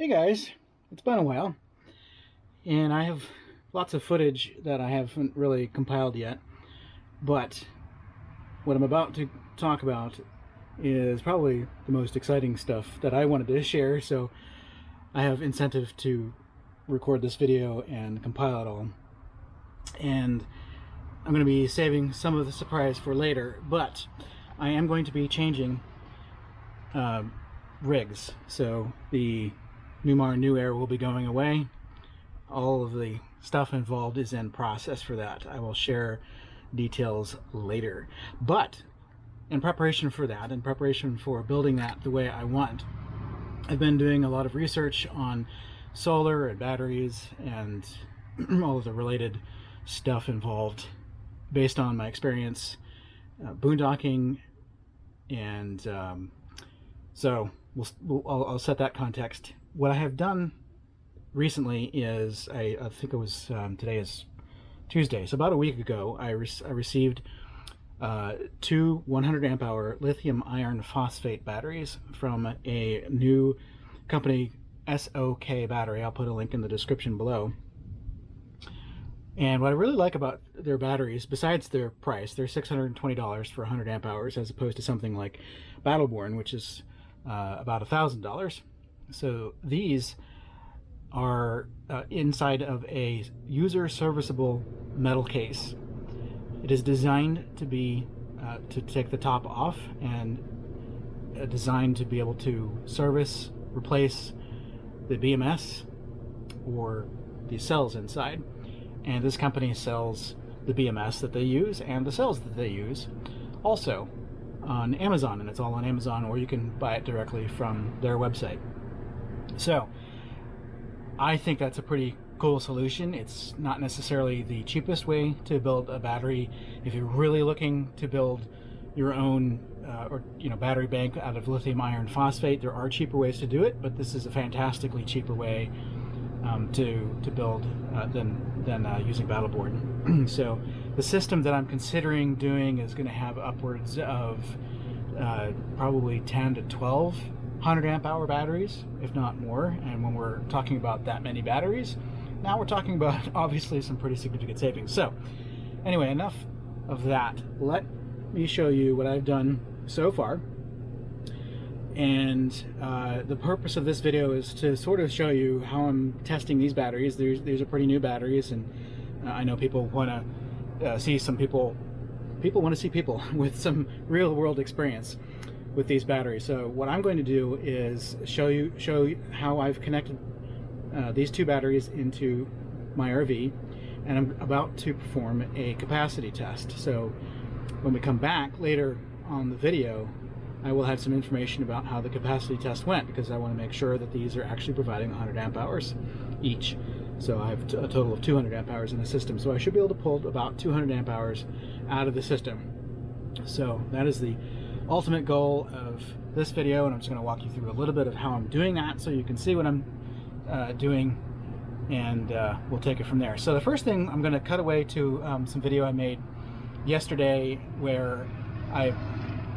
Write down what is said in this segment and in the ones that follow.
Hey guys, it's been a while, and I have lots of footage that I haven't really compiled yet, but what I'm about to talk about is probably the most exciting stuff that I wanted to share, so I have incentive to record this video and compile it all. And I'm going to be saving some of the surprise for later, but I am going to be changing rigs. So the Newmar New Air will be going away. All of the stuff involved is in process for that. I will share details later. But in preparation for that, in preparation for building that the way I want, I've been doing a lot of research on solar and batteries and all of the related stuff involved based on my experience boondocking, and so I'll set that context. What I have done recently is I think it was today is Tuesday, so about a week ago I received two 100 amp hour lithium iron phosphate batteries from a new company, SoK battery. I'll put a link in the description below. And what I really like about their batteries, besides their price, they're $620 for 100 amp hours, as opposed to something like Battleborn, which is about $1,000. So these are inside of a user serviceable metal case. It is designed to be to take the top off, and designed to be able to service, replace the BMS or the cells inside. And this company sells the BMS that they use and the cells that they use also on Amazon, and it's all on Amazon, or you can buy it directly from their website. So I think that's a pretty cool solution. It's not necessarily the cheapest way to build a battery. If you're really looking to build your own battery bank out of lithium iron phosphate, there are cheaper ways to do it, but this is a fantastically cheaper way to build than using Battleborn. So the system that I'm considering doing is going to have upwards of probably 10 to 12 100 amp hour batteries, if not more. And when we're talking about that many batteries, now we're talking about obviously some pretty significant savings. So anyway, enough of that. Let me show you what I've done so far. And the purpose of this video is to sort of show you how I'm testing these batteries. These are pretty new batteries, and I know people want to see some people want to see people with some real world experience with these batteries. So what I'm going to do is show you how I've connected these two batteries into my RV, and I'm about to perform a capacity test. So when we come back later on the video, I will have some information about how the capacity test went, because I want to make sure that these are actually providing 100 amp hours each. So I have a total of 200 amp hours in the system. So I should be able to pull about 200 amp hours out of the system. So that is the ultimate goal of this video, and I'm just going to walk you through a little bit of how I'm doing that so you can see what I'm doing, and we'll take it from there. So the first thing, I'm going to cut away to some video I made yesterday where I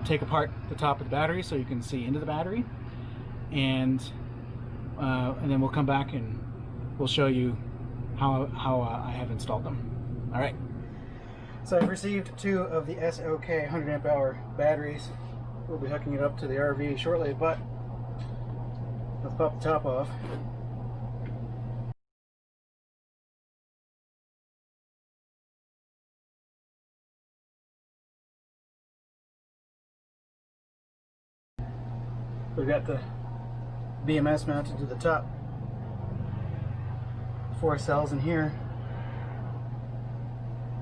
take apart the top of the battery so you can see into the battery, and then we'll come back and we'll show you how I have installed them. All right. So I've received two of the SoK 100 amp hour batteries. We'll be hooking it up to the RV shortly, but let's pop the top off. We've got the BMS mounted to the top. 4 cells in here.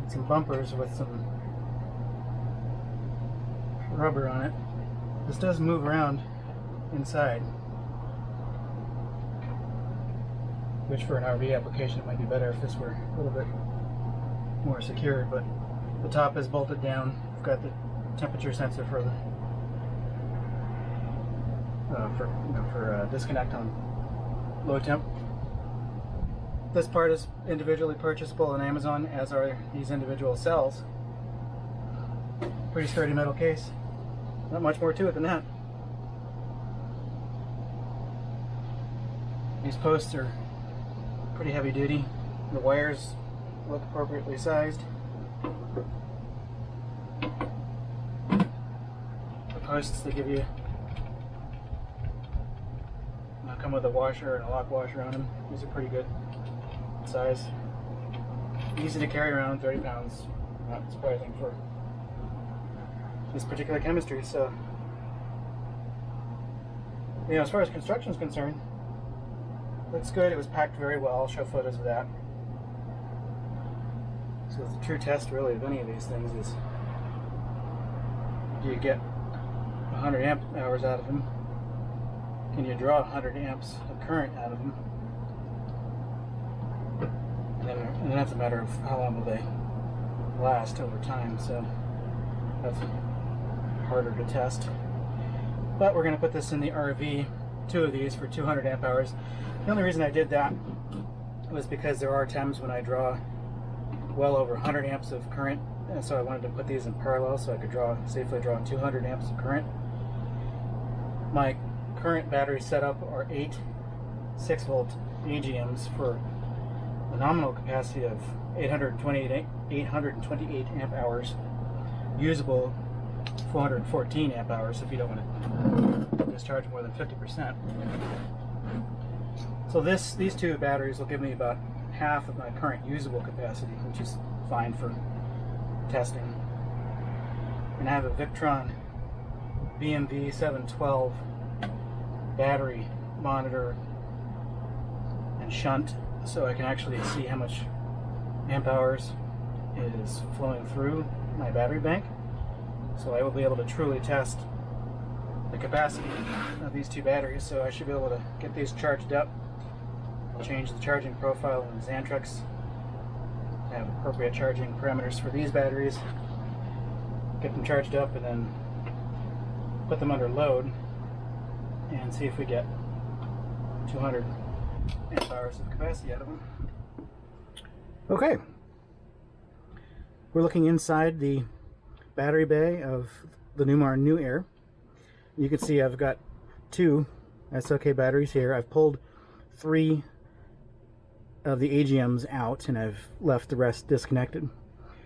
And some bumpers with some rubber on it. This does move around inside, which for an RV application it might be better if this were a little bit more secured, but the top is bolted down. We've got the temperature sensor for the disconnect on low temp. This part is individually purchasable on Amazon, as are these individual cells. Pretty sturdy metal case. Not much more to it than that. These posts are pretty heavy duty. The wires look appropriately sized. The posts they give you come with a washer and a lock washer on them. These are pretty good size. Easy to carry around, 30 pounds. Not surprising for this particular chemistry. So, you know, as far as construction is concerned, looks good. It was packed very well. I'll show photos of that. So the true test really of any of these things is, do you get 100 amp hours out of them? Can you draw 100 amps of current out of them? And then that's a matter of how long will they last over time. So that's harder to test. But we're going to put this in the RV, 2 of these for 200 amp hours. The only reason I did that was because there are times when I draw well over 100 amps of current, and so I wanted to put these in parallel so I could safely draw 200 amps of current. My current battery setup are 8 6-volt AGMs for a nominal capacity of 828 amp hours, usable 414 amp hours if you don't want to discharge more than 50%. So these 2 batteries will give me about half of my current usable capacity, which is fine for testing. And I have a Victron BMV712 battery monitor and shunt, so I can actually see how much amp hours is flowing through my battery bank. So I will be able to truly test the capacity of these 2 batteries. So I should be able to get these charged up. I'll change the charging profile in the Xantrex to have appropriate charging parameters for these batteries. Get them charged up and then put them under load and see if we get 200 amp hours of capacity out of them. Okay, we're looking inside the battery bay of the Newmar New Air. You can see I've got 2 SoK batteries here. I've pulled 3 of the AGMs out and I've left the rest disconnected.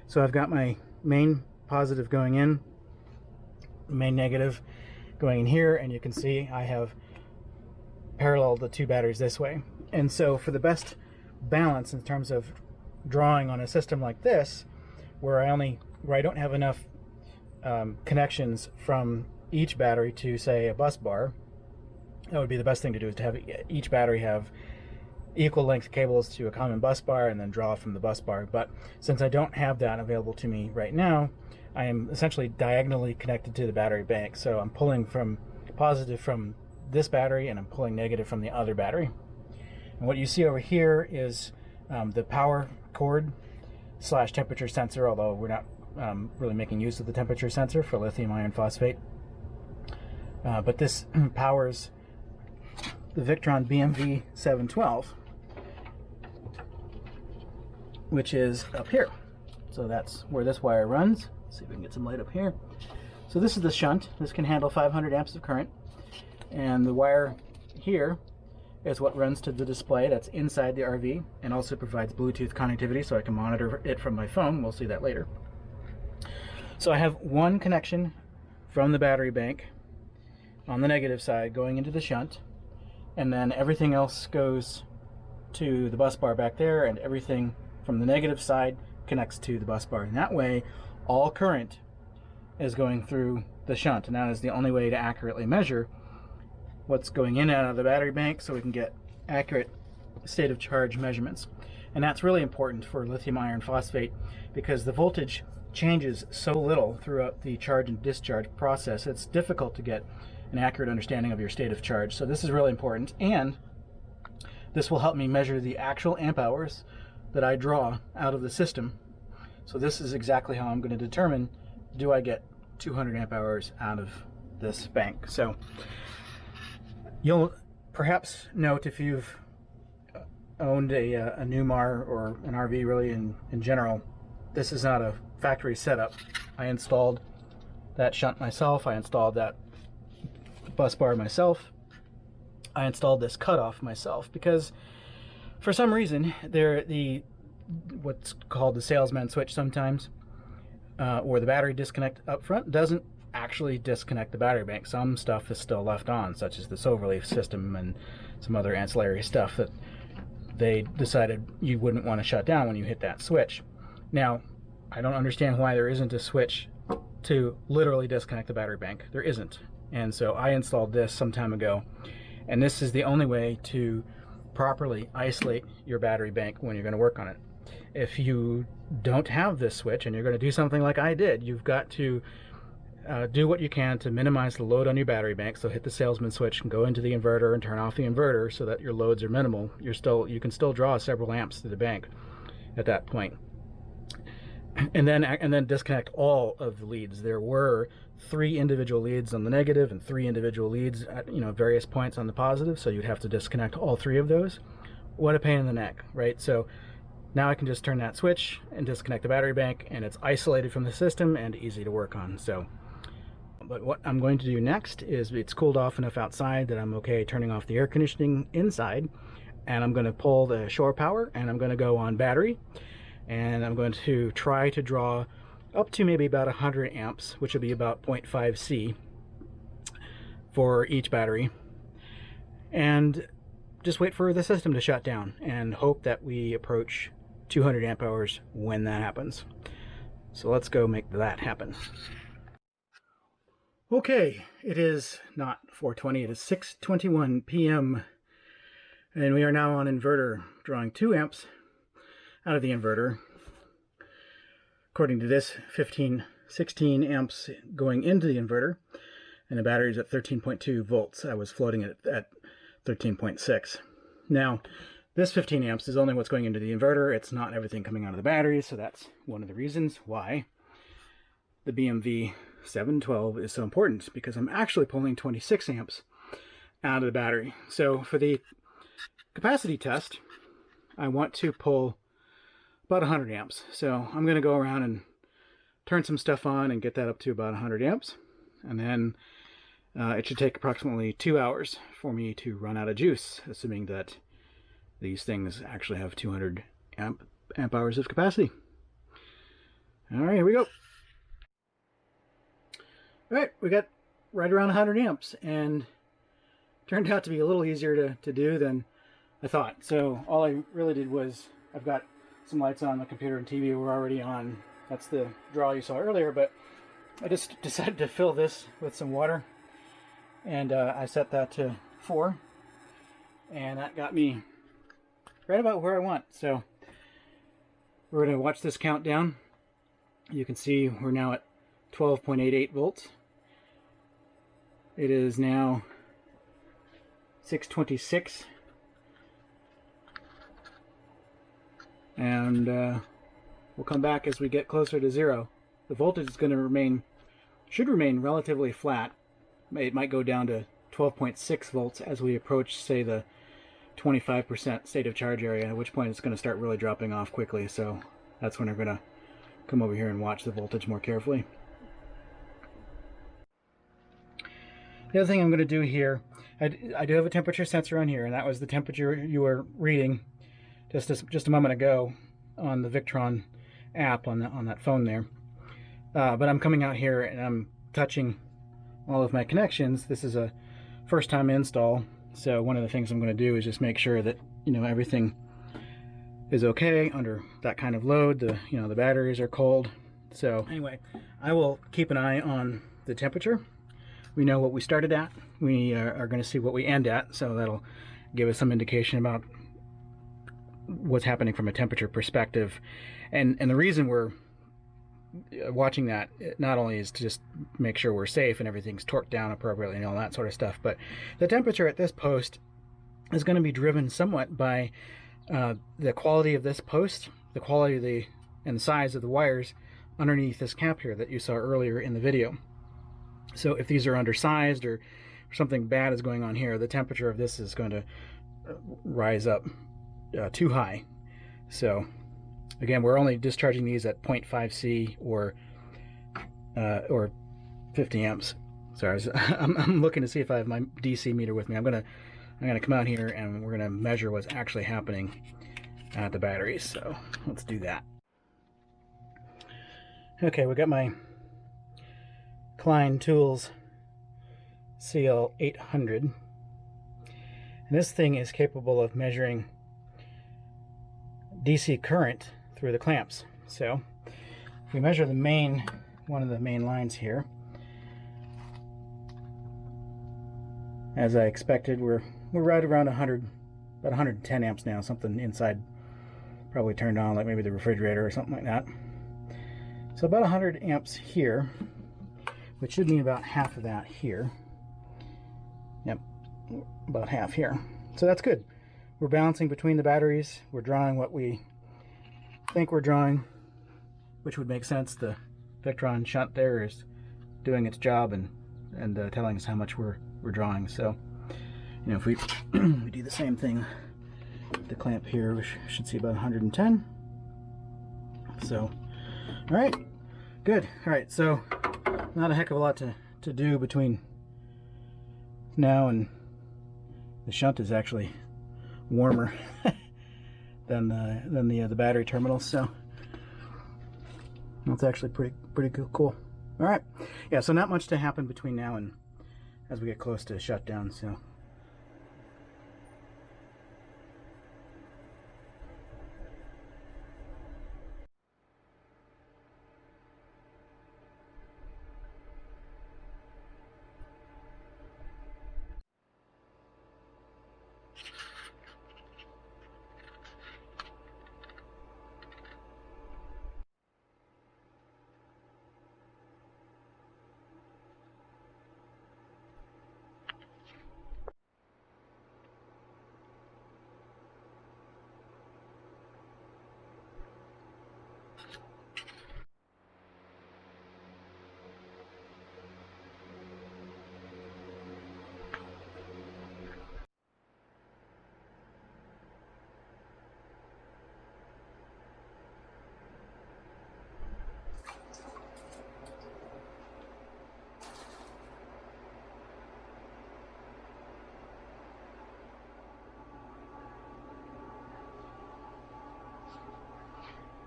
So I've got my main positive going in, main negative going in here, and you can see I have paralleled the 2 batteries this way. And so for the best balance in terms of drawing on a system like this, where I don't have enough connections from each battery to, say, a bus bar, that would be the best thing to do, is to have each battery have equal length cables to a common bus bar and then draw from the bus bar. But since I don't have that available to me right now, I am essentially diagonally connected to the battery bank. So I'm pulling from positive from this battery and I'm pulling negative from the other battery. And what you see over here is the power cord / temperature sensor, although we're not really making use of the temperature sensor for lithium iron phosphate. But this powers the Victron BMV712, which is up here. So that's where this wire runs. Let's see if we can get some light up here. So this is the shunt. This can handle 500 amps of current. And the wire here is what runs to the display that's inside the RV and also provides Bluetooth connectivity so I can monitor it from my phone. We'll see that later. So I have one connection from the battery bank on the negative side going into the shunt, and then everything else goes to the bus bar back there, and everything from the negative side connects to the bus bar. And that way all current is going through the shunt, and that is the only way to accurately measure what's going in and out of the battery bank so we can get accurate state of charge measurements. And that's really important for lithium iron phosphate because the voltage changes so little throughout the charge and discharge process. It's difficult to get an accurate understanding of your state of charge. So this is really important, and this will help me measure the actual amp hours that I draw out of the system. So this is exactly how I'm going to determine, do I get 200 amp hours out of this bank. So you'll perhaps note, if you've owned a Newmar or an RV really in general, this is not a factory setup. I installed that shunt myself. I installed that bus bar myself. I installed this cutoff myself because for some reason what's called the salesman switch sometimes, or the battery disconnect up front, doesn't actually disconnect the battery bank. Some stuff is still left on, such as the Silverleaf system and some other ancillary stuff that they decided you wouldn't want to shut down when you hit that switch. Now, I don't understand why there isn't a switch to literally disconnect the battery bank. There isn't. And so I installed this some time ago, and this is the only way to properly isolate your battery bank when you're going to work on it. If you don't have this switch and you're going to do something like I did, you've got to do what you can to minimize the load on your battery bank. So hit the salesman switch and go into the inverter and turn off the inverter so that your loads are minimal. You can still draw several amps to the bank at that point. And then disconnect all of the leads. There were 3 individual leads on the negative and 3 individual leads at various points on the positive, so you'd have to disconnect all 3 of those. What a pain in the neck, right? So now I can just turn that switch and disconnect the battery bank, and it's isolated from the system and easy to work on. So, but what I'm going to do next is, it's cooled off enough outside that I'm okay turning off the air conditioning inside, and I'm going to pull the shore power and I'm going to go on battery, and I'm going to try to draw up to maybe about 100 amps, which will be about 0.5 C for each battery, and just wait for the system to shut down and hope that we approach 200 amp hours when that happens. So let's go make that happen. Okay, it is not 4:20, it is 6:21 p.m. and we are now on inverter, drawing 2 amps out of the inverter. According to this, 16 amps going into the inverter, and the battery is at 13.2 volts. I was floating it at 13.6. Now, this 15 amps is only what's going into the inverter. It's not everything coming out of the battery, so that's one of the reasons why the BMV 712 is so important, because I'm actually pulling 26 amps out of the battery. So for the capacity test, I want to pull about 100 amps. So I'm going to go around and turn some stuff on and get that up to about 100 amps. And then it should take approximately 2 hours for me to run out of juice, assuming that these things actually have 200 amp hours of capacity. All right, here we go. All right, we got right around 100 amps, and turned out to be a little easier to do than I thought. So all I really did was, I've got some lights on, the computer and TV were already on. That's the draw you saw earlier, but I just decided to fill this with some water, and I set that to 4, and that got me right about where I want. So we're going to watch this countdown. You can see we're now at 12.88 volts. It is now 6:26, and we'll come back as we get closer to 0. The voltage is going to should remain relatively flat. It might go down to 12.6 volts as we approach, say, the 25% state of charge area, at which point it's going to start really dropping off quickly. So that's when we're going to come over here and watch the voltage more carefully. The other thing I'm going to do here, I do have a temperature sensor on here, and that was the temperature you were reading just a moment ago on the Victron app on that phone there. But I'm coming out here and I'm touching all of my connections. This is a first time install, so one of the things I'm going to do is just make sure that everything is okay under that kind of load. The batteries are cold. So anyway, I will keep an eye on the temperature. We know what we started at. We are going to see what we end at, so that'll give us some indication about what's happening from a temperature perspective. And the reason we're watching that not only is to just make sure we're safe and everything's torqued down appropriately and all that sort of stuff, but the temperature at this post is going to be driven somewhat by the quality of this post, the quality and the size of the wires underneath this cap here that you saw earlier in the video. So if these are undersized or something bad is going on here, the temperature of this is going to rise up too high. So again, we're only discharging these at 0.5 C or 50 amps. Sorry, I'm looking to see if I have my DC meter with me. I'm I'm going to come out here and we're going to measure what's actually happening at the batteries. So let's do that. Okay, we got my Klein Tools CL800. And this thing is capable of measuring DC current through the clamps. So if we measure the main, one of the main lines here, as I expected, we're right around 100, about 110 amps now, something inside probably turned on, like maybe the refrigerator or something like that. So about 100 amps here, which should mean about half of that here. Yep, about half here. So that's good. We're balancing between the batteries. We're drawing what we think we're drawing, which would make sense. The Victron shunt there is doing its job and telling us how much we're drawing. So, you know, if we we do the same thing with the clamp here, we should see about 110. So, all right, good. All right, so not a heck of a lot to do between now and the shunt is actually warmer than the battery terminal, so that's actually pretty cool. All right, yeah, so not much to happen between now and as we get close to shutdown. So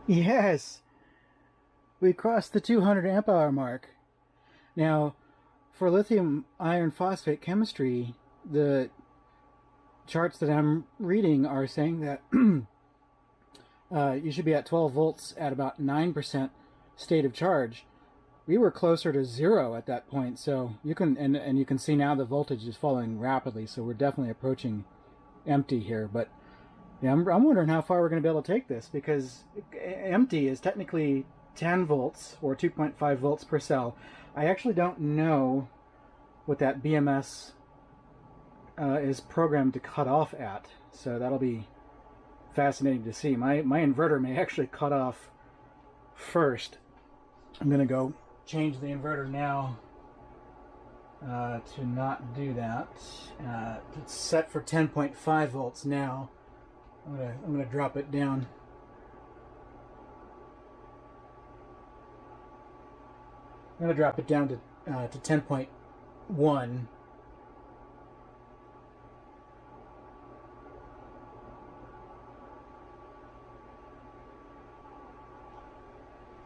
yes, we crossed the 200 amp hour mark. Now, for lithium iron phosphate chemistry, the charts that I'm reading are saying that you should be at 12 volts at about 9% state of charge. We were closer to 0 at that point, so you can and you can see now the voltage is falling rapidly, so we're definitely approaching empty here. But yeah, I'm wondering how far we're going to be able to take this, because empty is technically 10 volts or 2.5 volts per cell. I actually don't know what that BMS is programmed to cut off at, so that'll be fascinating to see. My inverter may actually cut off first. I'm going to go change the inverter now to not do that. It's set for 10.5 volts now. I'm gonna drop it down. I'm gonna drop it down to 10.1.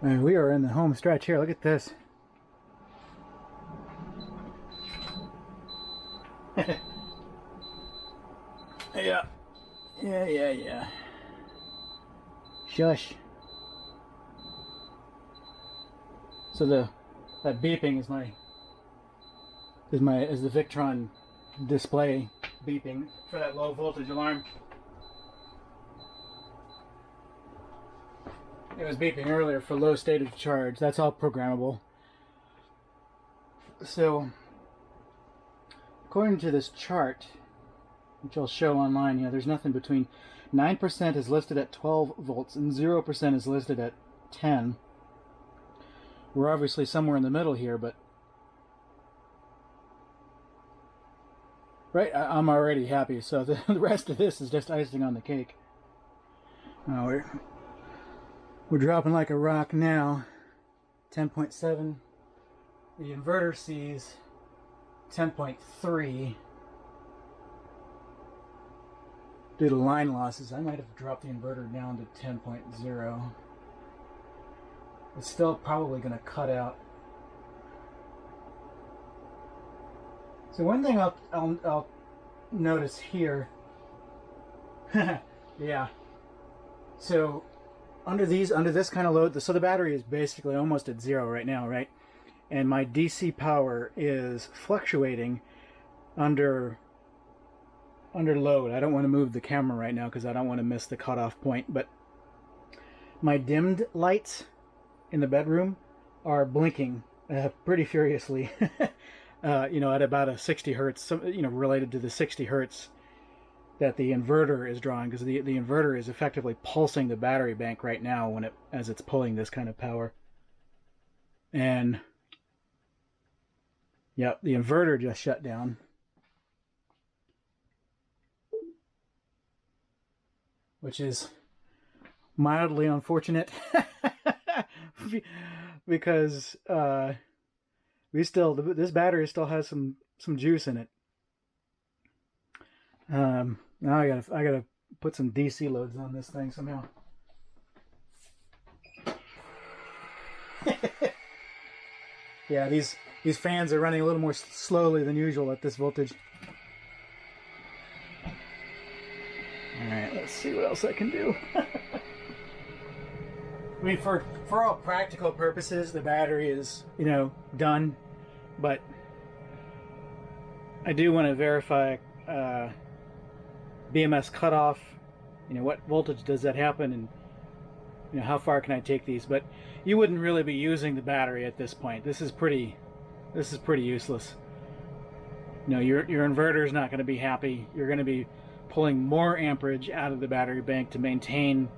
And we are in the home stretch here. Look at this. Yeah. Shush. So that beeping is the Victron display beeping for that low voltage alarm. It was beeping earlier for low state of charge. That's all programmable. So, according to this chart, which I'll show online, there's nothing between 9% is listed at 12 volts and 0% is listed at 10. We're obviously somewhere in the middle here, but right, I'm already happy. So the rest of this is just icing on the cake. We're dropping like a rock now. 10.7. The inverter sees 10.3. due to line losses. I might have dropped the inverter down to 10.0. It's still probably going to cut out. So one thing I'll notice here, yeah. So under this kind of load, so the battery is basically almost at zero right now, right? And my DC power is fluctuating under load. I don't want to move the camera right now because I don't want to miss the cutoff point, but my dimmed lights in the bedroom are blinking pretty furiously. At about a 60 hertz, related to the 60 hertz that the inverter is drawing, because the inverter is effectively pulsing the battery bank right now as it's pulling this kind of power. And yeah, the inverter just shut down. Which is mildly unfortunate because this battery still has some juice in it. Now I gotta put some DC loads on this thing somehow. Yeah, these fans are running a little more slowly than usual at this voltage. Alright, let's see what else I can do. I mean, for all practical purposes, the battery is, done. But I do want to verify BMS cutoff. What voltage does that happen, and how far can I take these? But you wouldn't really be using the battery at this point. This is pretty useless. Your inverter is not going to be happy. You're going to be pulling more amperage out of the battery bank to maintain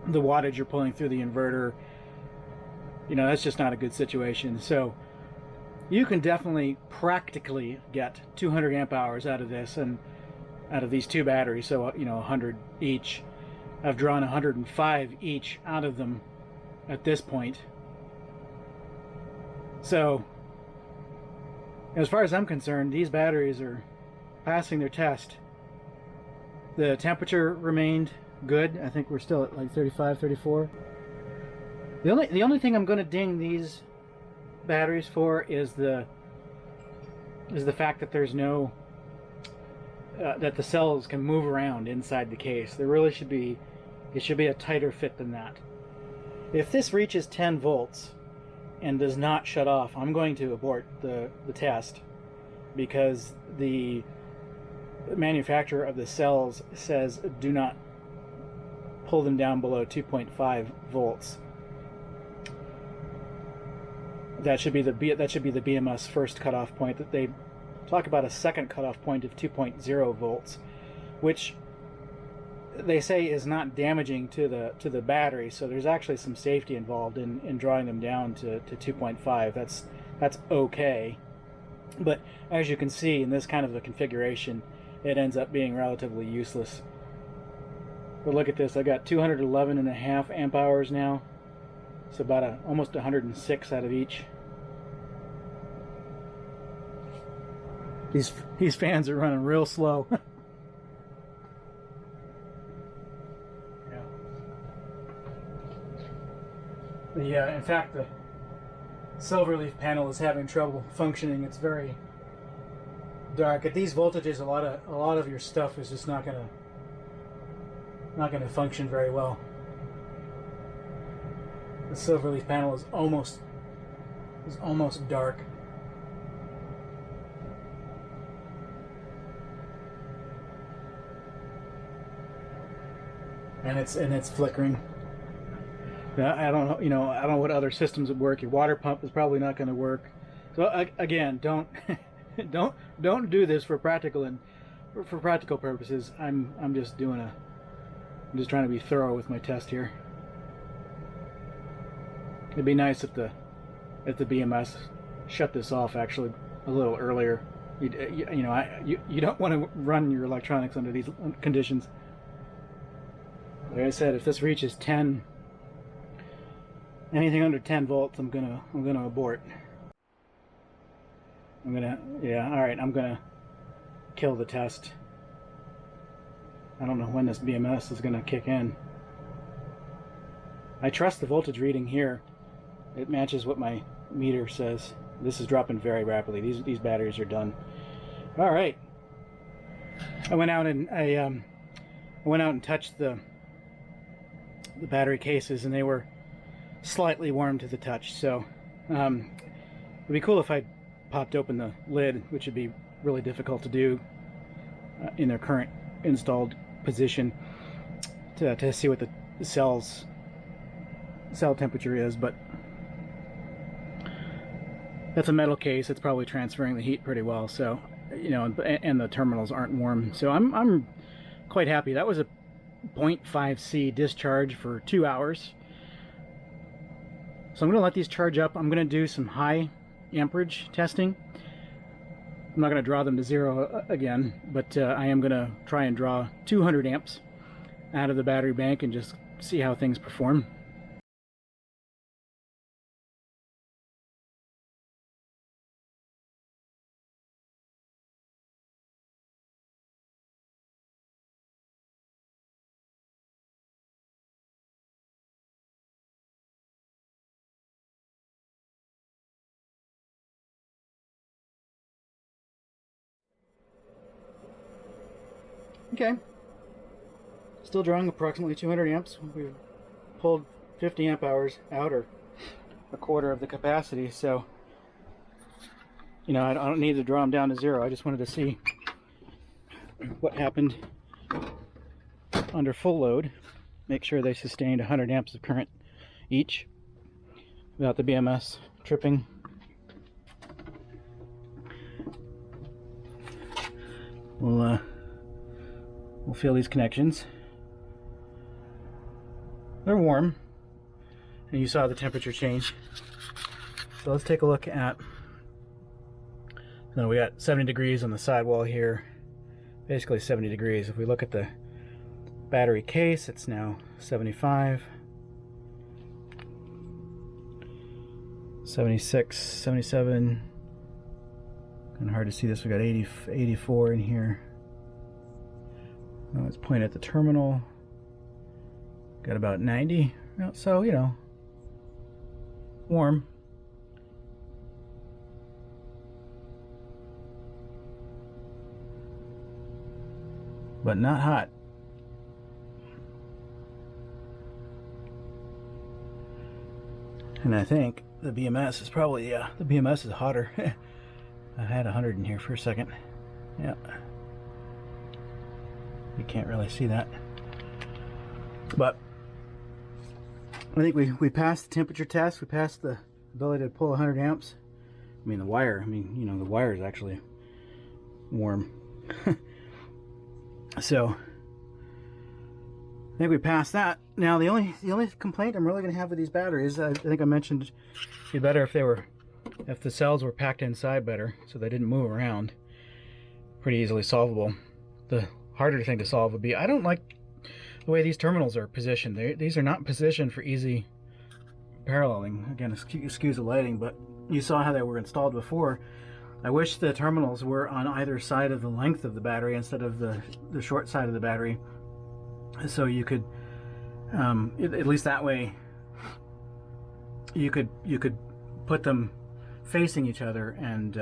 the wattage you're pulling through the inverter. That's just not a good situation. So you can definitely practically get 200 amp hours out of this, and out of these two batteries, so 100 each. I've drawn 105 each out of them at this point. So as far as I'm concerned, these batteries are passing their test. The temperature remained good. I think we're still at like 35, 34. The only thing I'm going to ding these batteries for is the fact that there's no that the cells can move around inside the case. It should be a tighter fit than that. If this reaches 10 volts and does not shut off, I'm going to abort the test, because the manufacturer of the cells says do not pull them down below 2.5 volts. That should be the BMS first cutoff point. That they talk about a second cutoff point of 2.0 volts, which they say is not damaging to the battery. So there's actually some safety involved in drawing them down to 2.5. That's okay. But as you can see, in this kind of a configuration, it ends up being relatively useless. But look at this, I got 211.5 amp hours now. It's about almost 106 out of each. These fans are running real slow. Yeah. In fact, the Silverleaf panel is having trouble functioning. It's very dark. At these voltages, a lot of your stuff is just not gonna function very well. The Silverleaf panel is almost dark. And it's flickering. I don't know. I don't know what other systems would work. Your water pump is probably not going to work. So again, don't do this for practical purposes. I'm just trying to be thorough with my test here. It'd be nice if the BMS shut this off actually a little earlier. You don't want to run your electronics under these conditions. Like I said, if this reaches 10, anything under 10 volts, I'm gonna abort. All right, I'm gonna kill the test. I don't know when this BMS is going to kick in. I trust the voltage reading here. It matches what my meter says. This is dropping very rapidly. These batteries are done. All right. I went out and touched the battery cases, and they were slightly warm to the touch. So it'd be cool if I popped open the lid, which would be really difficult to do in their current installed position, to see what the cell temperature is. But that's a metal case. It's probably transferring the heat pretty well. So, you know, and the terminals aren't warm. So I'm quite happy. That was a 0.5 C discharge for 2 hours. So I'm going to let these charge up. I'm going to do some high amperage testing. I'm not going to draw them to 0 again, but I am going to try and draw 200 amps out of the battery bank and just see how things perform. Okay, still drawing approximately 200 amps. We've pulled 50 amp hours out, or a quarter of the capacity, so you know, I don't need to draw them down to 0. I just wanted to see what happened under full load, make sure they sustained 100 amps of current each without the BMS tripping. We'll feel these connections. They're warm, and you saw the temperature change. So let's take a look at, we got 70 degrees on the sidewall here, basically 70 degrees. If we look at the battery case, it's now 75, 76, 77, kind of hard to see this. We got 80, 84 in here. Let's point at the terminal. Got about 90. So, you know, warm. But not hot. And I think the BMS is probably, yeah, the BMS is hotter. I had 100 in here for a second. Yeah. You can't really see that, but I think we passed the temperature test. We passed the ability to pull 100 amps. I mean, the wire, you know, the wire is actually warm. So I think we passed that. Now the only complaint I'm really going to have with these batteries, I think I mentioned it'd be better if the cells were packed inside better, so they didn't move around. Pretty easily solvable. The harder thing to solve would be, I don't like the way these terminals are positioned. These are not positioned for easy paralleling. Again, excuse the lighting, but you saw how they were installed before. I wish the terminals were on either side of the length of the battery instead of the short side of the battery, so you could at least that way you could put them facing each other and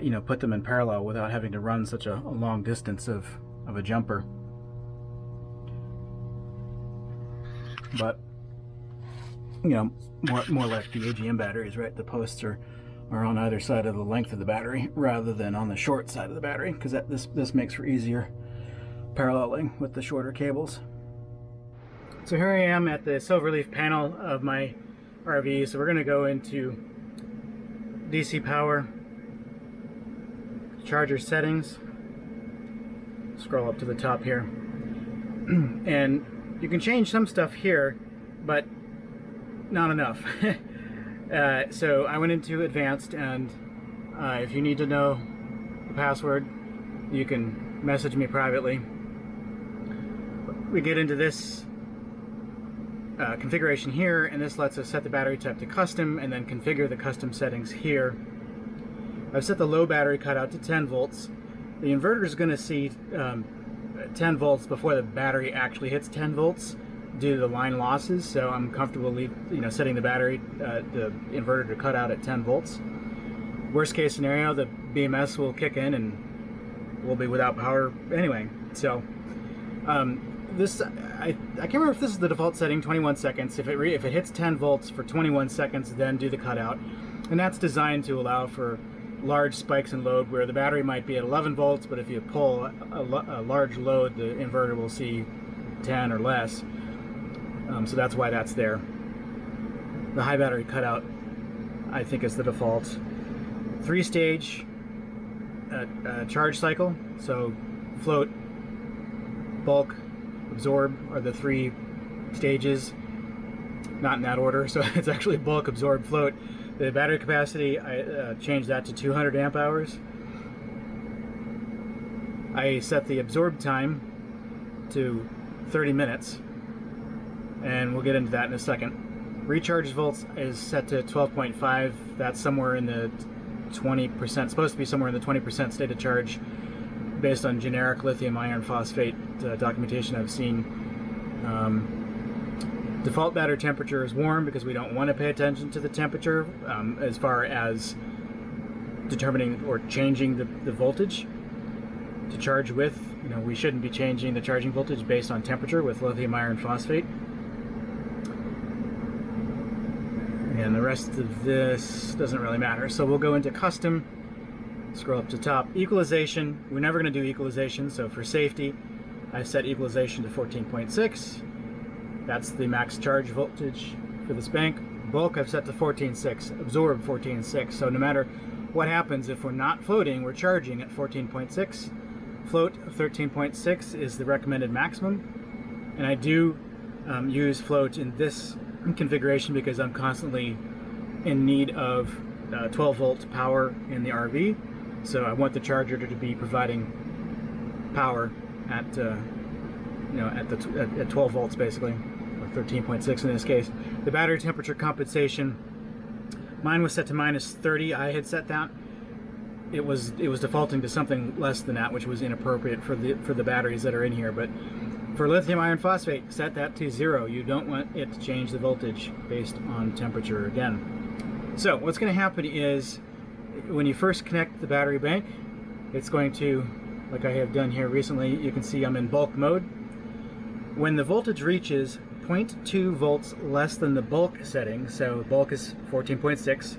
you know, put them in parallel without having to run such a long distance of a jumper. But you know, more like the AGM batteries, right? The posts are on either side of the length of the battery rather than on the short side of the battery, because this makes for easier paralleling with the shorter cables. So here I am at the silver leaf panel of my RV. So we're going to go into DC power, charger settings, scroll up to the top here, and you can change some stuff here, but not enough. So I went into advanced, and if you need to know the password, you can message me privately. We get into this configuration here, and this lets us set the battery type to custom and then configure the custom settings here. I've set the low battery cutout to 10 volts, the inverter is going to see 10 volts before the battery actually hits 10 volts due to the line losses. So I'm comfortable setting the battery, the inverter to cut out at 10 volts. Worst case scenario, the BMS will kick in and we'll be without power anyway. So I can't remember if this is the default setting, 21 seconds. If it hits 10 volts for 21 seconds, then do the cutout. And that's designed to allow for large spikes in load where the battery might be at 11 volts, but if you pull a large load, the inverter will see 10 or less. So that's why that's there. The high battery cutout, I think, is the default. 3-stage charge cycle. So float, bulk, absorb are the 3 stages. Not in that order, so it's actually bulk, absorb, float. The battery capacity, I changed that to 200 amp hours. I set the absorb time to 30 minutes, and we'll get into that in a second. Recharge volts is set to 12.5. That's somewhere in the 20%, supposed to be somewhere in the 20% state of charge based on generic lithium iron phosphate documentation I've seen. Default battery temperature is warm because we don't want to pay attention to the temperature as far as determining or changing the voltage to charge with. We shouldn't be changing the charging voltage based on temperature with lithium iron phosphate. And the rest of this doesn't really matter. So we'll go into custom, scroll up to top. Equalization, we're never going to do equalization, so for safety, I set equalization to 14.6. That's the max charge voltage for this bank. Bulk I've set to 14.6, absorb 14.6. So no matter what happens, if we're not floating, we're charging at 14.6. Float of 13.6 is the recommended maximum. And I do use float in this configuration because I'm constantly in need of 12 volt power in the RV. So I want the charger to be providing power at at 12 volts basically, or 13.6 in this case. The battery temperature compensation, mine was set to -30. I had set that. It was defaulting to something less than that, which was inappropriate for the batteries that are in here. But for lithium iron phosphate, set that to 0. You don't want it to change the voltage based on temperature again. So what's going to happen is when you first connect the battery bank, it's going to, like I have done here recently, you can see I'm in bulk mode. When the voltage reaches 0.2 volts less than the bulk setting, so bulk is 14.6,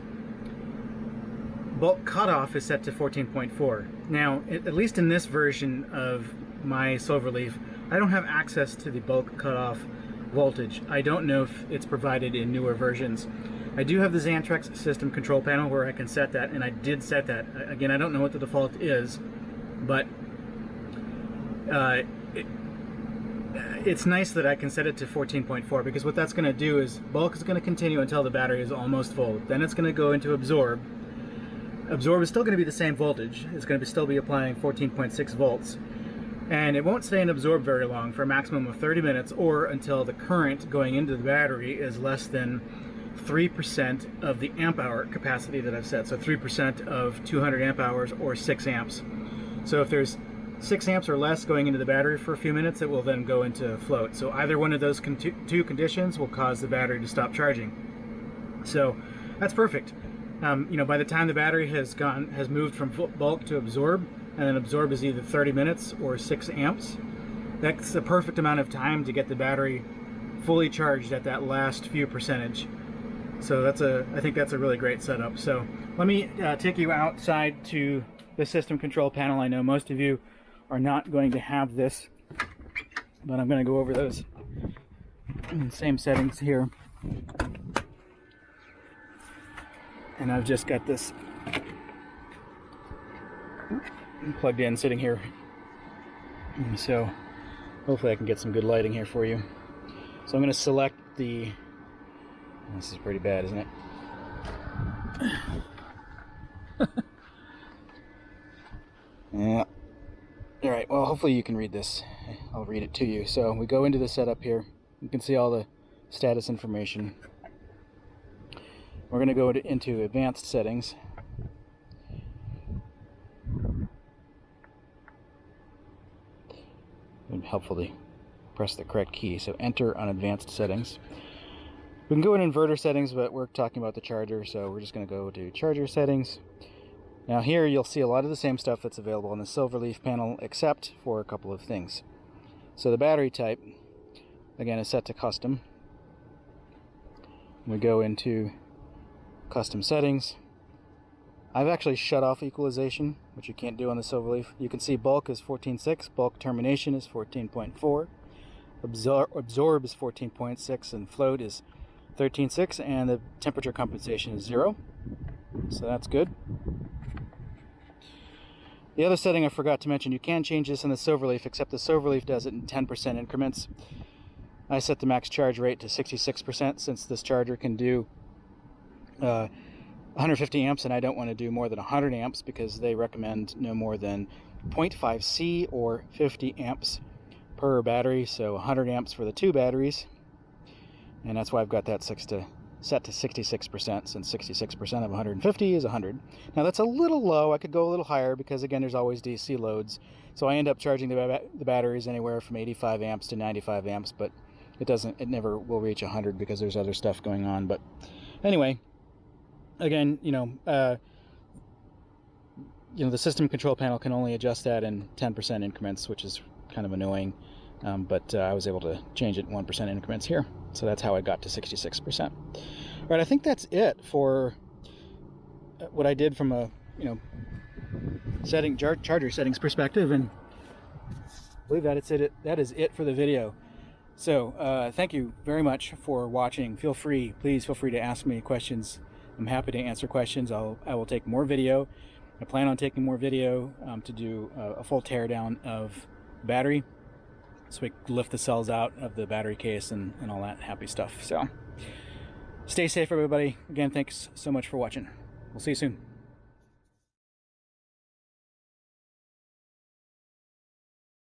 bulk cutoff is set to 14.4. Now, at least in this version of my Silverleaf, I don't have access to the bulk cutoff voltage. I don't know if it's provided in newer versions. I do have the Xantrex system control panel where I can set that, and I did set that. Again, I don't know what the default is, but it's nice that I can set it to 14.4, because what that's going to do is bulk is going to continue until the battery is almost full. Then it's going to go into absorb. Absorb is still going to be the same voltage. It's going to still be applying 14.6 volts. And it won't stay in absorb very long, for a maximum of 30 minutes, or until the current going into the battery is less than 3% of the amp hour capacity that I've set. So 3% of 200 amp hours, or 6 amps. So if there's 6 amps or less going into the battery for a few minutes, it will then go into float. So either one of those two conditions will cause the battery to stop charging. So that's perfect. By the time the battery has moved from bulk to absorb, and then absorb is either 30 minutes or 6 amps, that's the perfect amount of time to get the battery fully charged at that last few percentage. So I think that's a really great setup. So let me take you outside to the system control panel. I know most of you are not going to have this, but I'm going to go over those same settings here. And I've just got this plugged in, sitting here. So hopefully I can get some good lighting here for you. So I'm going to select the, this is pretty bad, isn't it? Yeah. Alright, well, hopefully you can read this. I'll read it to you. So we go into the setup here. You can see all the status information. We're going to go into advanced settings. be helpful to press the correct key. So enter on advanced settings. We can go in inverter settings, but we're talking about the charger, so we're just going to go to charger settings. Now here you'll see a lot of the same stuff that's available on the Silver Leaf panel, except for a couple of things. So the battery type, again, is set to custom. We go into custom settings. I've actually shut off equalization, which you can't do on the Silver Leaf. You can see bulk is 14.6, bulk termination is 14.4, absorb is 14.6, and float is 13.6, and the temperature compensation is 0. So that's good. The other setting I forgot to mention, you can change this in the Silver Leaf, except the Silver Leaf does it in 10% increments. I set the max charge rate to 66% since this charger can do 150 amps, and I don't want to do more than 100 amps because they recommend no more than 0.5 C or 50 amps per battery, so 100 amps for the 2 batteries. And that's why I've got that set to 66%, since 66% of 150 is 100. Now that's a little low. I could go a little higher because, again, there's always DC loads. So I end up charging the batteries anywhere from 85 amps to 95 amps, but it never will reach 100 because there's other stuff going on. But anyway, again, the system control panel can only adjust that in 10% increments, which is kind of annoying. But I was able to change it in 1% increments here. So that's how I got to 66%. All right, I think that's it for what I did from a, charger settings perspective, and I believe that is it for the video. So thank you very much for watching. Please feel free to ask me questions. I'm happy to answer questions. I will take more video. I plan on taking more video to do a full teardown of the battery, so we can lift the cells out of the battery case and all that happy stuff. So stay safe, everybody. Again, thanks so much for watching. We'll see you soon.